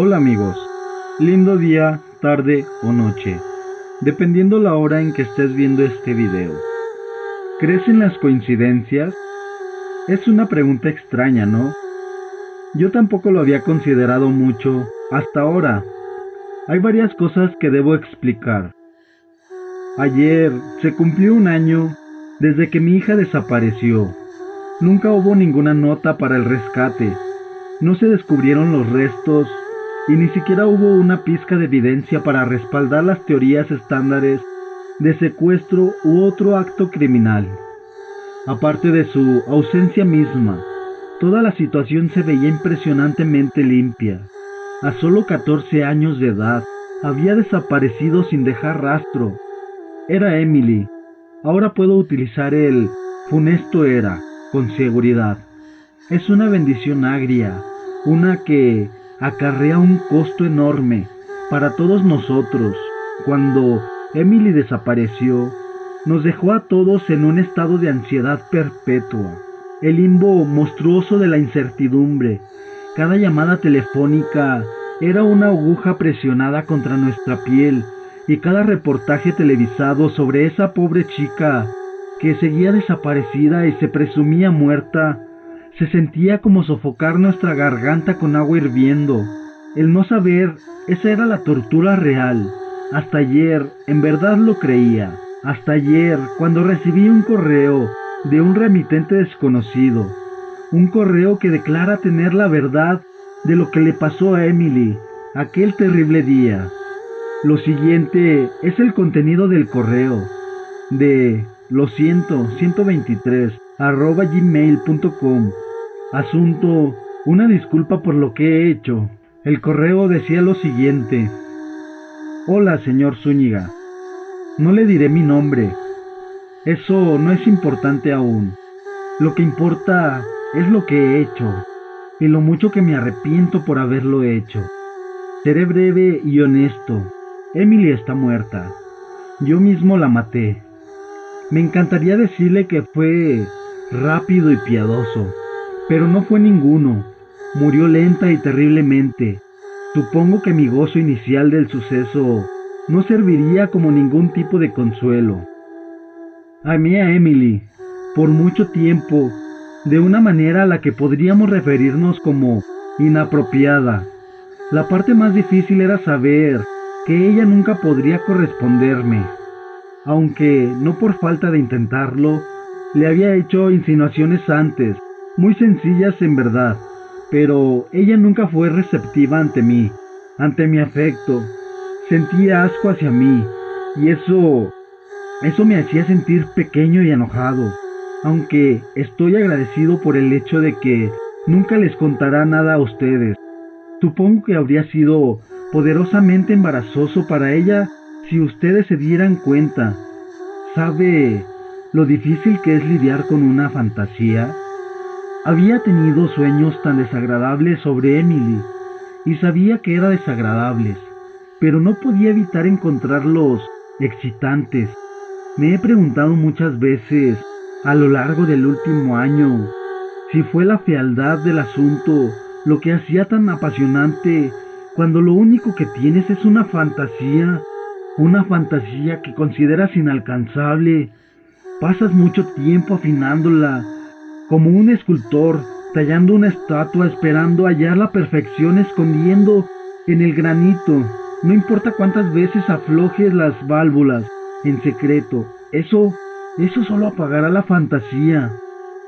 Hola amigos, lindo día, tarde o noche, dependiendo la hora en que estés viendo este video. ¿Crees en las coincidencias? Es una pregunta extraña, ¿no? Yo tampoco lo había considerado mucho hasta ahora. Hay varias cosas que debo explicar. Ayer se cumplió un año desde que mi hija desapareció. Nunca hubo ninguna nota para el rescate. No se descubrieron los restos y ni siquiera hubo una pizca de evidencia para respaldar las teorías estándares de secuestro u otro acto criminal. Aparte de su ausencia misma, toda la situación se veía impresionantemente limpia. A solo 14 años de edad, había desaparecido sin dejar rastro. Era Emily. Ahora puedo utilizar el funesto era con seguridad. Es una bendición agria, una que acarrea un costo enorme para todos nosotros. Cuando Emily desapareció, nos dejó a todos en un estado de ansiedad perpetua, el limbo monstruoso de la incertidumbre. Cada llamada telefónica era una aguja presionada contra nuestra piel, y cada reportaje televisado sobre esa pobre chica que seguía desaparecida y se presumía muerta, se sentía como sofocar nuestra garganta con agua hirviendo. El no saber, esa era la tortura real. Hasta ayer, en verdad lo creía. Hasta ayer, cuando recibí un correo de un remitente desconocido. Un correo que declara tener la verdad de lo que le pasó a Emily aquel terrible día. Lo siguiente es el contenido del correo de lo123@gmail.com. Asunto: una disculpa por lo que he hecho. El correo decía lo siguiente: Hola, señor Zúñiga. No le diré mi nombre. Eso no es importante aún. Lo que importa es lo que he hecho y lo mucho que me arrepiento por haberlo hecho. Seré breve y honesto. Emily está muerta. Yo mismo la maté. Me encantaría decirle que fue rápido y piadoso, pero no fue ninguno. Murió lenta y terriblemente. Supongo que mi gozo inicial del suceso no serviría como ningún tipo de consuelo. Amé a Emily por mucho tiempo, de una manera a la que podríamos referirnos como inapropiada. La parte más difícil era saber que ella nunca podría corresponderme. Aunque no por falta de intentarlo, le había hecho insinuaciones antes, muy sencillas en verdad, pero ella nunca fue receptiva ante mí, ante mi afecto. Sentía asco hacia mí, y eso me hacía sentir pequeño y enojado, aunque estoy agradecido por el hecho de que nunca les contará nada a ustedes. Supongo que habría sido poderosamente embarazoso para ella si ustedes se dieran cuenta. ¿Sabe lo difícil que es lidiar con una fantasía? Había tenido sueños tan desagradables sobre Emily, y sabía que eran desagradables, pero no podía evitar encontrarlos excitantes. Me he preguntado muchas veces a lo largo del último año si fue la fealdad del asunto lo que hacía tan apasionante cuando lo único que tienes es una fantasía que consideras inalcanzable. Pasas mucho tiempo afinándola, como un escultor tallando una estatua, esperando hallar la perfección escondiendo en el granito. No importa cuántas veces aflojes las válvulas en secreto, eso solo apagará la fantasía,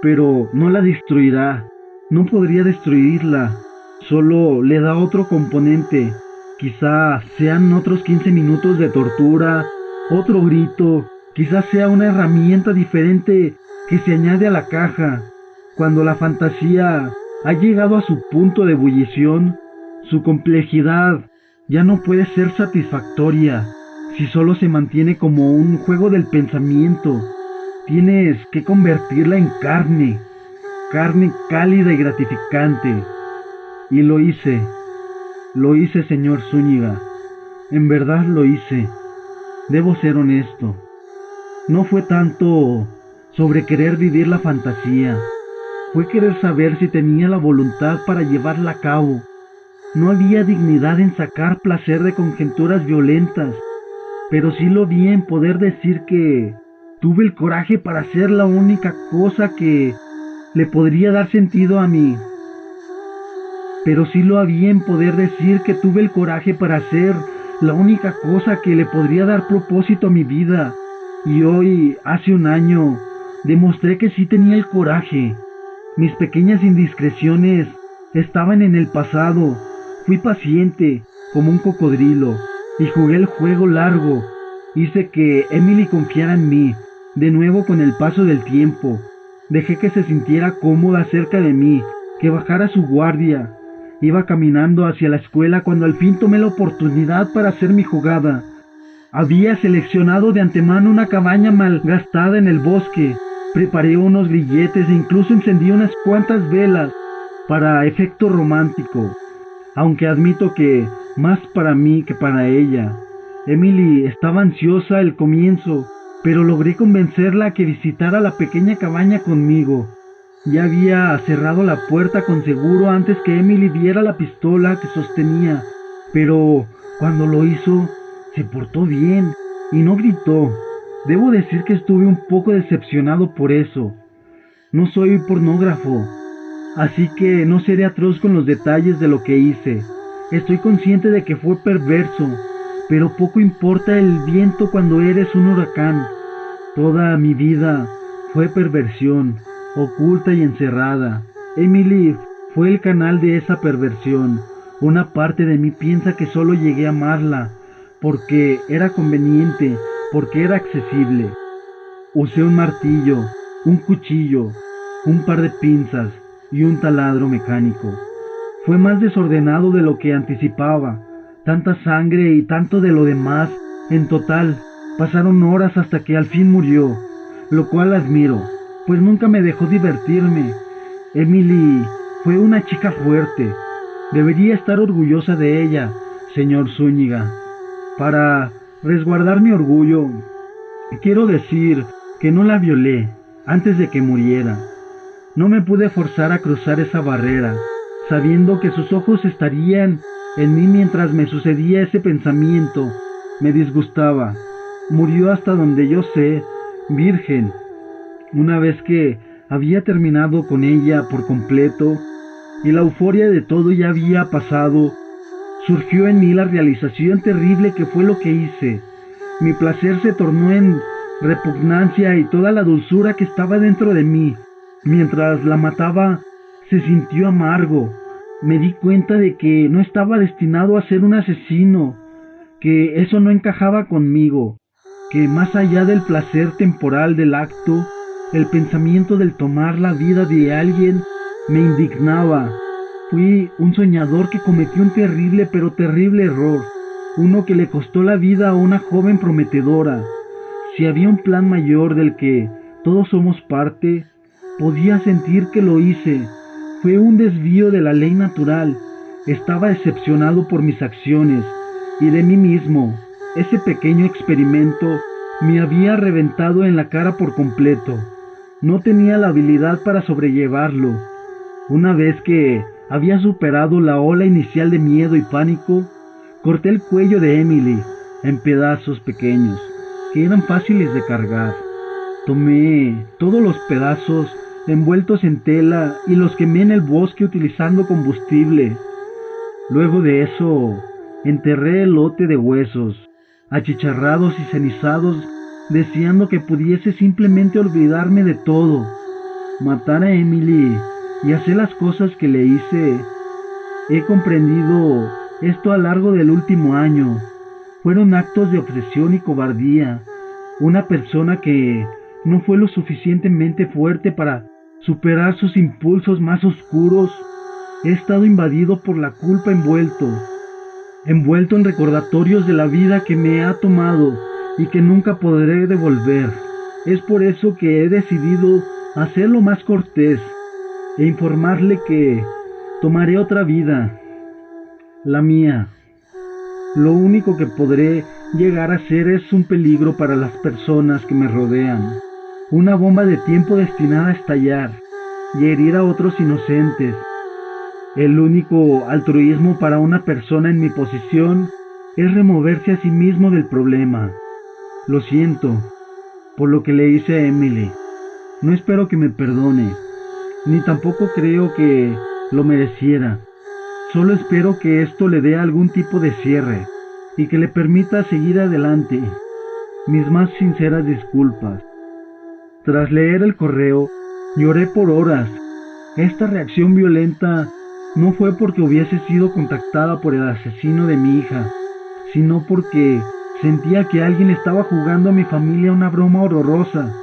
pero no la destruirá. No podría destruirla, solo le da otro componente. Quizá sean otros 15 minutos de tortura, otro grito, quizás sea una herramienta diferente que se añade a la caja. Cuando la fantasía ha llegado a su punto de ebullición, su complejidad ya no puede ser satisfactoria si solo se mantiene como un juego del pensamiento. Tienes que convertirla en carne cálida y gratificante. Y lo hice, señor Zúñiga. En verdad lo hice. Debo ser honesto. No fue tanto sobre querer vivir la fantasía, fue querer saber si tenía la voluntad para llevarla a cabo. No había dignidad en sacar placer de conjeturas violentas, pero sí lo vi en poder decir que tuve el coraje para hacer la única cosa que le podría dar sentido a mí. Pero sí lo había en poder decir que tuve el coraje para hacer la única cosa que le podría dar propósito a mi vida. Y hoy, hace un año, demostré que sí tenía el coraje. Mis pequeñas indiscreciones estaban en el pasado. Fui paciente, como un cocodrilo, y jugué el juego largo. Hice que Emily confiara en mí, de nuevo con el paso del tiempo. Dejé que se sintiera cómoda cerca de mí, que bajara su guardia. Iba caminando hacia la escuela cuando al fin tomé la oportunidad para hacer mi jugada. Había seleccionado de antemano una cabaña malgastada en el bosque. Preparé unos grilletes e incluso encendí unas cuantas velas para efecto romántico. Aunque admito que más para mí que para ella. Emily estaba ansiosa al comienzo, pero logré convencerla a que visitara la pequeña cabaña conmigo. Ya había cerrado la puerta con seguro antes que Emily viera la pistola que sostenía, pero cuando lo hizo, se portó bien y no gritó. Debo decir que estuve un poco decepcionado por eso. No soy pornógrafo, así que no seré atroz con los detalles de lo que hice. Estoy consciente de que fue perverso, pero poco importa el viento cuando eres un huracán. Toda mi vida fue perversión, oculta y encerrada. Emily fue el canal de esa perversión. Una parte de mí piensa que solo llegué a amarla porque era conveniente, porque era accesible. Usé un martillo, un cuchillo, un par de pinzas y un taladro mecánico. Fue más desordenado de lo que anticipaba. Tanta sangre y tanto de lo demás. En total, pasaron horas hasta que al fin murió, lo cual admiro, pues nunca me dejó divertirme. Emily fue una chica fuerte. Debería estar orgullosa de ella, señor Zúñiga. Para resguardar mi orgullo, quiero decir que no la violé antes de que muriera. No me pude forzar a cruzar esa barrera, sabiendo que sus ojos estarían en mí mientras me sucedía ese pensamiento. Me disgustaba. Murió hasta donde yo sé, virgen. Una vez que había terminado con ella por completo y la euforia de todo ya había pasado, surgió en mí la realización terrible que fue lo que hice. Mi placer se tornó en repugnancia y toda la dulzura que estaba dentro de mí, mientras la mataba, se sintió amargo. Me di cuenta de que no estaba destinado a ser un asesino, que eso no encajaba conmigo, que más allá del placer temporal del acto, el pensamiento del tomar la vida de alguien me indignaba. Fui un soñador que cometió un terrible pero terrible error, uno que le costó la vida a una joven prometedora. Si había un plan mayor del que todos somos parte, podía sentir que lo hice. Fue un desvío de la ley natural. Estaba decepcionado por mis acciones y de mí mismo. Ese pequeño experimento me había reventado en la cara por completo. No tenía la habilidad para sobrellevarlo. Una vez que había superado la ola inicial de miedo y pánico, corté el cuello de Emily en pedazos pequeños, que eran fáciles de cargar. Tomé todos los pedazos envueltos en tela y los quemé en el bosque utilizando combustible. Luego de eso, enterré el lote de huesos, achicharrados y cenizados, deseando que pudiese simplemente olvidarme de todo. Matar a Emily y hacer las cosas que le hice. He comprendido esto a lo largo del último año. Fueron actos de obsesión y cobardía. Una persona que no fue lo suficientemente fuerte para superar sus impulsos más oscuros. He estado invadido por la culpa, envuelto en recordatorios de la vida que me ha tomado y que nunca podré devolver. Es por eso que he decidido hacerlo más cortés e informarle que tomaré otra vida, la mía. Lo único que podré llegar a ser es un peligro para las personas que me rodean, una bomba de tiempo destinada a estallar y herir a otros inocentes. El único altruismo para una persona en mi posición es removerse a sí mismo del problema. Lo siento por lo que le hice a Emily. No espero que me perdone, ni tampoco creo que lo mereciera. Solo espero que esto le dé algún tipo de cierre y que le permita seguir adelante. Mis más sinceras disculpas. Tras leer el correo, lloré por horas. Esta reacción violenta no fue porque hubiese sido contactada por el asesino de mi hija, sino porque sentía que alguien estaba jugando a mi familia una broma horrorosa.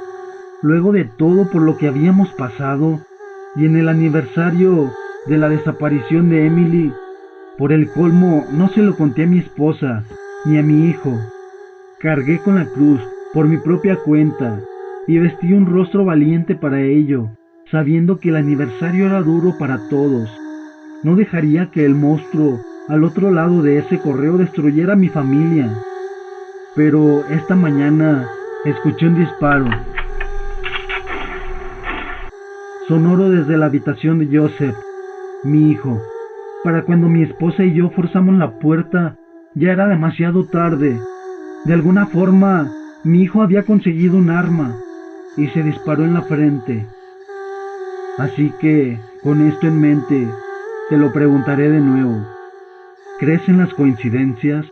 Luego de todo por lo que habíamos pasado, y en el aniversario de la desaparición de Emily, por el colmo no se lo conté a mi esposa ni a mi hijo. Cargué con la cruz por mi propia cuenta y vestí un rostro valiente para ello, sabiendo que el aniversario era duro para todos. No dejaría que el monstruo al otro lado de ese correo destruyera a mi familia. Pero esta mañana escuché un disparo sonoro desde la habitación de Joseph, mi hijo. Para cuando mi esposa y yo forzamos la puerta, ya era demasiado tarde. De alguna forma, mi hijo había conseguido un arma y se disparó en la frente. Así que, con esto en mente, te lo preguntaré de nuevo. ¿Crees en las coincidencias?